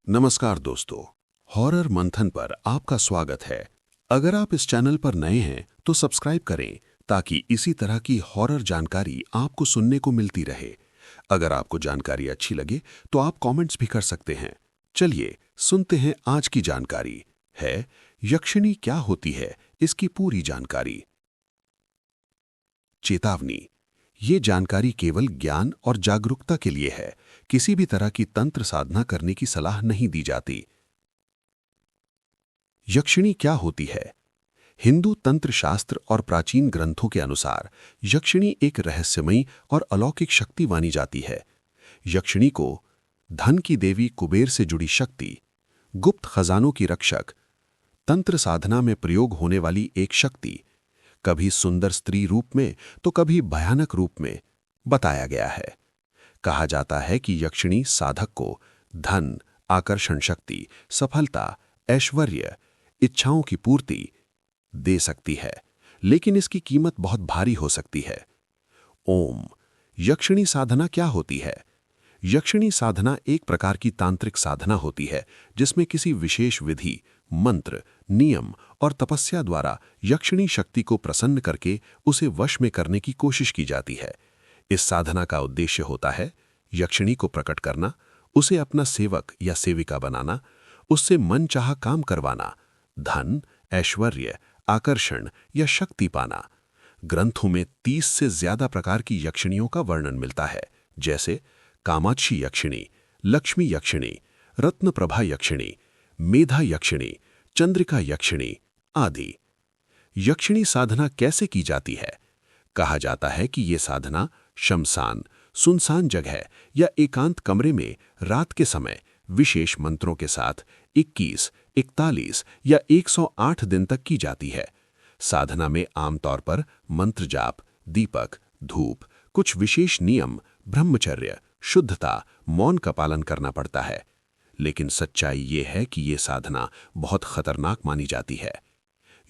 नमस्कार दोस्तों, हॉरर मंथन पर आपका स्वागत है। अगर आप इस चैनल पर नए हैं तो सब्सक्राइब करें ताकि इसी तरह की हॉरर जानकारी आपको सुनने को मिलती रहे। अगर आपको जानकारी अच्छी लगे तो आप कमेंट्स भी कर सकते हैं। चलिए सुनते हैं आज की जानकारी है यक्षिणी क्या होती है, इसकी पूरी जानकारी। चेतावनी, ये जानकारी केवल ज्ञान और जागरूकता के लिए है। किसी भी तरह की तंत्र साधना करने की सलाह नहीं दी जाती। यक्षिणी क्या होती है? हिंदू तंत्र शास्त्र और प्राचीन ग्रंथों के अनुसार यक्षिणी एक रहस्यमयी और अलौकिक शक्ति मानी जाती है। यक्षिणी को धन की देवी कुबेर से जुड़ी शक्ति, गुप्त खजानों की रक्षक, तंत्र साधना में प्रयोग होने वाली एक शक्ति, कभी सुंदर स्त्री रूप में तो कभी भयानक रूप में बताया गया है। कहा जाता है कि यक्षिणी साधक को धन, आकर्षण शक्ति, सफलता, ऐश्वर्य, इच्छाओं की पूर्ति दे सकती है, लेकिन इसकी कीमत बहुत भारी हो सकती है। ओम। यक्षिणी साधना क्या होती है? यक्षिणी साधना एक प्रकार की तांत्रिक साधना होती है जिसमें किसी विशेष विधि, मंत्र, नियम और तपस्या द्वारा यक्षिणी शक्ति को प्रसन्न करके उसे वश में करने की कोशिश की जाती है। इस साधना का उद्देश्य होता है यक्षिणी को प्रकट करना, उसे अपना सेवक या सेविका बनाना, उससे मनचाहा काम करवाना, धन, ऐश्वर्य, आकर्षण या शक्ति पाना। ग्रंथों में 30 से ज्यादा प्रकार की यक्षिणियों का वर्णन मिलता है, जैसे कामाक्षी यक्षिणी, लक्ष्मी यक्षिणी, रत्नप्रभा यक्षिणी, मेधा यक्षिणी, चंद्रिका यक्षिणी आदि। यक्षिणी साधना कैसे की जाती है? कहा जाता है कि यह साधना शमशान, सुनसान जगह या एकांत कमरे में रात के समय विशेष मंत्रों के साथ 21, 41 या 108 दिन तक की जाती है। साधना में आमतौर पर मंत्र जाप, दीपक, धूप, कुछ विशेष नियम, ब्रह्मचर्य, शुद्धता, मौन का पालन करना पड़ता है। लेकिन सच्चाई ये है कि ये साधना बहुत खतरनाक मानी जाती है।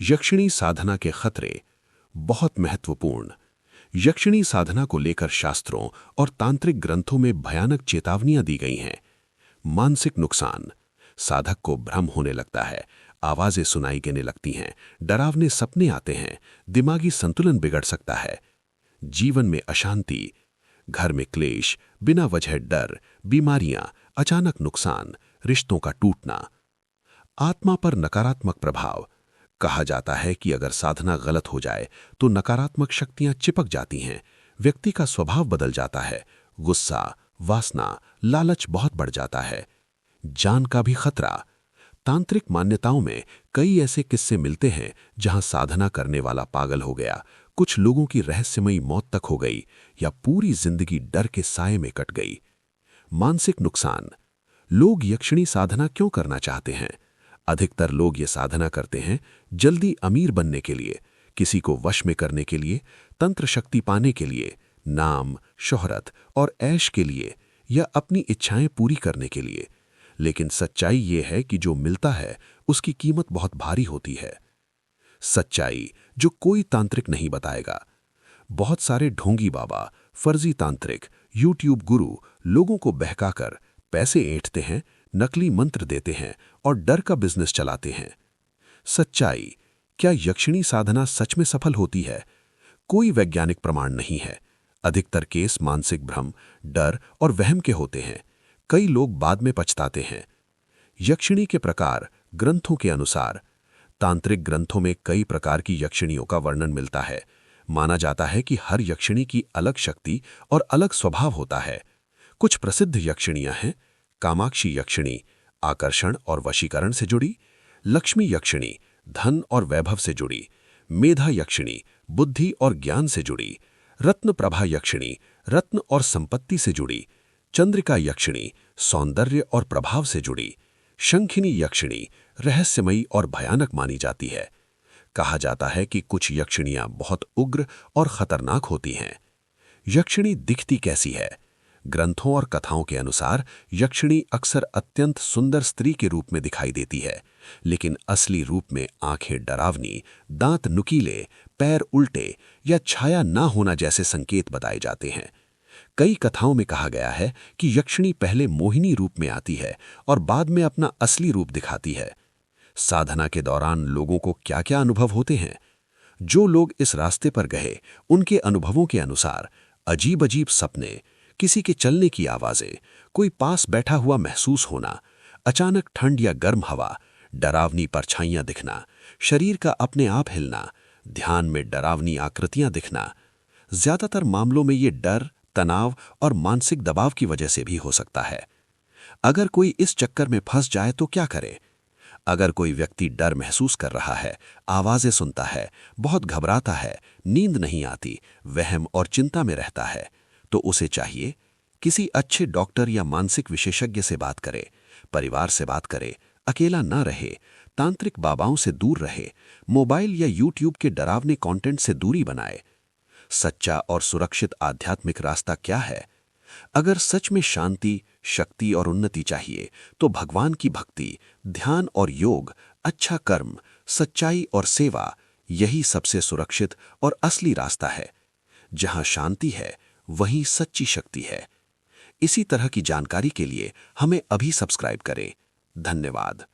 यक्षिणी साधना के खतरे बहुत महत्वपूर्ण। यक्षिणी साधना को लेकर शास्त्रों और तांत्रिक ग्रंथों में भयानक चेतावनियां दी गई हैं। मानसिक नुकसान, साधक को भ्रम होने लगता है, आवाजें सुनाई देने लगती हैं, डरावने सपने आते हैं, दिमागी संतुलन बिगड़ सकता है। जीवन में अशांति, घर में क्लेश, बिना वजह डर, बीमारियां, अचानक नुकसान, रिश्तों का टूटना। आत्मा पर नकारात्मक प्रभाव, कहा जाता है कि अगर साधना गलत हो जाए तो नकारात्मक शक्तियां चिपक जाती हैं, व्यक्ति का स्वभाव बदल जाता है, गुस्सा, वासना, लालच बहुत बढ़ जाता है। जान का भी खतरा, तांत्रिक मान्यताओं में कई ऐसे किस्से मिलते हैं जहां साधना करने वाला पागल हो गया, कुछ लोगों की रहस्यमयी मौत तक हो गई या पूरी जिंदगी डर के साए में कट गई। मानसिक नुकसान, लोग यक्षिणी साधना क्यों करना चाहते हैं? अधिकतर लोग ये साधना करते हैं जल्दी अमीर बनने के लिए, किसी को वश में करने के लिए, तंत्र शक्ति पाने के लिए, नाम, शोहरत और ऐश के लिए या अपनी इच्छाएं पूरी करने के लिए। लेकिन सच्चाई ये है कि जो मिलता है उसकी कीमत बहुत भारी होती है। सच्चाई जो कोई तांत्रिक नहीं बताएगा। बहुत सारे ढोंगी बाबा, फर्जी तांत्रिक, यूट्यूब गुरु लोगों को बहकाकर पैसे ऐंठते हैं, नकली मंत्र देते हैं और डर का बिजनेस चलाते हैं। सच्चाई, क्या यक्षिणी साधना सच में सफल होती है? कोई वैज्ञानिक प्रमाण नहीं है। अधिकतर केस मानसिक भ्रम, डर और वहम के होते हैं। कई लोग बाद में पछताते हैं। यक्षिणी के प्रकार ग्रंथों के अनुसार, तांत्रिक ग्रंथों में कई प्रकार की यक्षिणियों का वर्णन मिलता है। माना जाता है कि हर यक्षिणी की अलग शक्ति और अलग स्वभाव होता है। कुछ प्रसिद्ध यक्षिणियां हैं कामाक्षी यक्षिणी, आकर्षण और वशीकरण से जुड़ी, लक्ष्मी यक्षिणी, धन और वैभव से जुड़ी, मेधा यक्षिणी, बुद्धि और ज्ञान से जुड़ी, रत्नप्रभा यक्षिणी, रत्न और संपत्ति से जुड़ी, चंद्रिका यक्षिणी, सौंदर्य और प्रभाव से जुड़ी, शंखिनी यक्षिणी, रहस्यमयी और भयानक मानी जाती है। कहा जाता है कि कुछ यक्षिणियां बहुत उग्र और खतरनाक होती हैं। यक्षिणी दिखती कैसी है? ग्रंथों और कथाओं के अनुसार यक्षिणी अक्सर अत्यंत सुंदर स्त्री के रूप में दिखाई देती है, लेकिन असली रूप में आंखें डरावनी, दांत नुकीले, पैर उल्टे या छाया ना होना जैसे संकेत बताए जाते हैं। कई कथाओं में कहा गया है कि यक्षिणी पहले मोहिनी रूप में आती है और बाद में अपना असली रूप दिखाती है। साधना के दौरान लोगों को क्या-क्या अनुभव होते हैं? जो लोग इस रास्ते पर गए, उनके अनुभवों के अनुसार अजीब-अजीब सपने, किसी के चलने की आवाजें, कोई पास बैठा हुआ महसूस होना, अचानक ठंड या गर्म हवा, डरावनी परछाइयां दिखना, शरीर का अपने आप हिलना, ध्यान में डरावनी आकृतियां दिखना। ज्यादातर मामलों में ये डर, तनाव और मानसिक दबाव की वजह से भी हो सकता है। अगर कोई इस चक्कर में फंस जाए तो क्या करे? अगर कोई व्यक्ति डर महसूस कर रहा है, आवाजें सुनता है, बहुत घबराता है, नींद नहीं आती, वहम और चिंता में रहता है, तो उसे चाहिए किसी अच्छे डॉक्टर या मानसिक विशेषज्ञ से बात करे, परिवार से बात करे, अकेला न रहे, तांत्रिक बाबाओं से दूर रहे, मोबाइल या यूट्यूब के डरावने कंटेंट से दूरी बनाए। सच्चा और सुरक्षित आध्यात्मिक रास्ता क्या है? अगर सच में शांति, शक्ति और उन्नति चाहिए, तो भगवान की भक्ति, ध्यान और योग, अच्छा कर्म, सच्चाई और सेवा, यही सबसे सुरक्षित और असली रास्ता है। जहां शांति है, वहीं सच्ची शक्ति है। इसी तरह की जानकारी के लिए हमें अभी सब्सक्राइब करें। धन्यवाद।